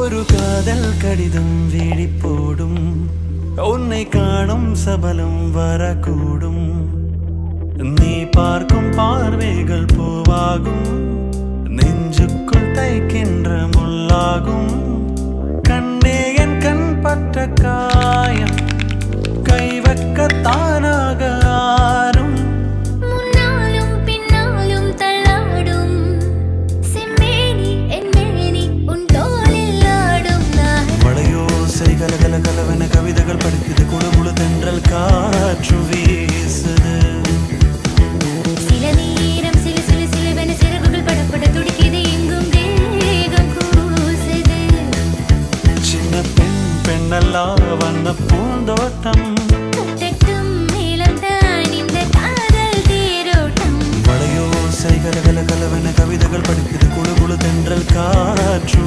ஒரு காதல் கடிதம் வீழி போடும் உன்னை காணும் சபலம் வரக்கூடும் நீ பார்க்கும் பார்வைகள் பூவாகும் நெஞ்சுக்குள் தைக்கின்ற முள்ளாகும் கண்ணே என் கண் பட்ட காயம் கை வைக்க தானாக ஆறும் முன்னாலும் பின்னாலும் தள்ளாடும் செம்மேனி என் மேனி உன் தோளில் ஆடும் மழையோசை கலகல கலவென கவிதைகள் படிக்குது குழுகுழு தென்றல் காற்று வீசுது சில நேரம் சில சில சிலவென சிறகுகள் படப்பட துடிக்குது எங்கும் தேகம் கூசுது சின்ன பெண் பெண்ணல்லா வண்ண பூந்தோட்டம் கட்டட்டும் மேலம்தான் இந்த காதல் தேரோட்டம் மழையோசை கலகல கலவென கவிதைகள் படிக்குது குழுகுழு தென்றல் காற்று